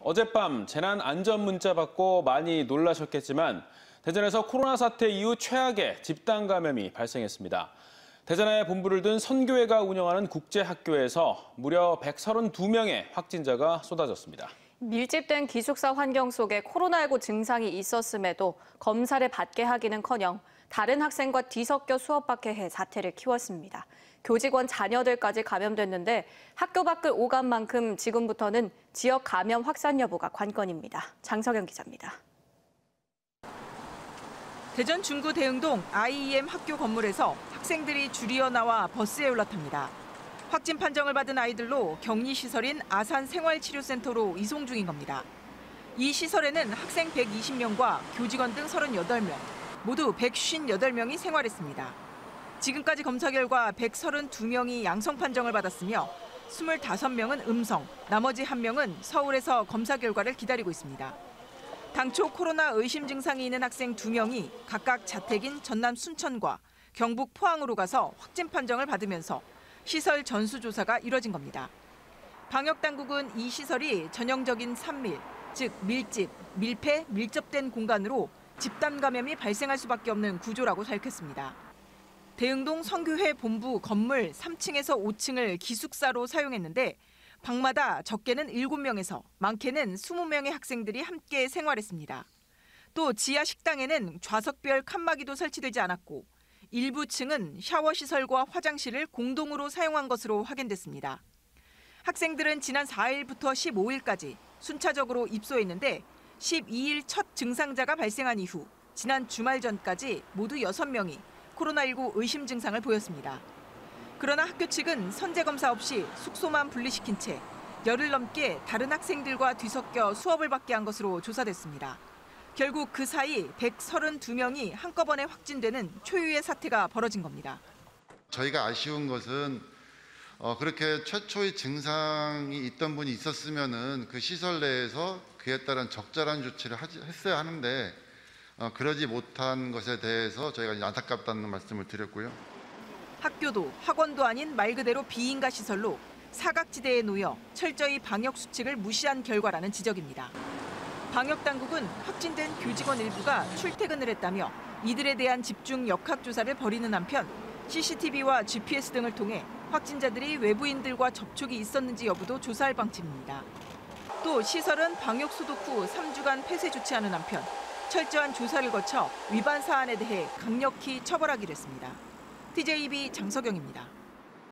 어젯밤 재난 안전 문자 받고 많이 놀라셨겠지만 대전에서 코로나 사태 이후 최악의 집단 감염이 발생했습니다. 대전에 본부를 둔 선교회가 운영하는 국제학교에서 무려 132명의 확진자가 쏟아졌습니다. 밀집된 기숙사 환경 속에 코로나19 증상이 있었음에도 검사를 받게 하기는커녕 다른 학생과 뒤섞여 수업받게 해 사태를 키웠습니다. 교직원 자녀들까지 감염됐는데 학교 밖을 오간 만큼 지금부터는 지역 감염 확산 여부가 관건입니다. 장석영 기자입니다. 대전 중구 대흥동 IEM 학교 건물에서 학생들이 줄이어 나와 버스에 올라탑니다. 확진 판정을 받은 아이들로 격리시설인 아산생활치료센터로 이송 중인 겁니다. 이 시설에는 학생 120명과 교직원 등 38명, 모두 158명이 생활했습니다. 지금까지 검사 결과 132명이 양성 판정을 받았으며 25명은 음성, 나머지 1명은 서울에서 검사 결과를 기다리고 있습니다. 당초 코로나 의심 증상이 있는 학생 2명이 각각 자택인 전남 순천과 경북 포항으로 가서 확진 판정을 받으면서 시설 전수조사가 이뤄진 겁니다. 방역당국은 이 시설이 전형적인 산밀, 즉 밀집, 밀폐, 밀접된 공간으로 집단 감염이 발생할 수밖에 없는 구조라고 밝혔습니다. 대흥동 선교회 본부 건물 3층에서 5층을 기숙사로 사용했는데 방마다 적게는 7명에서 많게는 20명의 학생들이 함께 생활했습니다. 또 지하 식당에는 좌석별 칸막이도 설치되지 않았고 일부 층은 샤워 시설과 화장실을 공동으로 사용한 것으로 확인됐습니다. 학생들은 지난 4일부터 15일까지 순차적으로 입소했는데 12일 첫 증상자가 발생한 이후 지난 주말 전까지 모두 6명이 코로나19 의심 증상을 보였습니다. 그러나 학교 측은 선제 검사 없이 숙소만 분리시킨 채 열흘 넘게 다른 학생들과 뒤섞여 수업을 받게 한 것으로 조사됐습니다. 결국 그 사이 132명이 한꺼번에 확진되는 초유의 사태가 벌어진 겁니다. 저희가 아쉬운 것은 그렇게 최초의 증상이 있던 분이 있었으면은 그 시설 내에서 그에 따른 적절한 조치를 했어야 하는데 그러지 못한 것에 대해서 저희가 안타깝다는 말씀을 드렸고요. 학교도 학원도 아닌 말 그대로 비인가 시설로 사각지대에 놓여 철저히 방역 수칙을 무시한 결과라는 지적입니다. 방역당국은 확진된 교직원 일부가 출퇴근을 했다며 이들에 대한 집중 역학조사를 벌이는 한편 CCTV와 GPS 등을 통해 확진자들이 외부인들과 접촉이 있었는지 여부도 조사할 방침입니다. 또 시설은 방역 소독 후 3주간 폐쇄 조치하는 한편 철저한 조사를 거쳐 위반 사안에 대해 강력히 처벌하기로 했습니다. TJB 장석영입니다.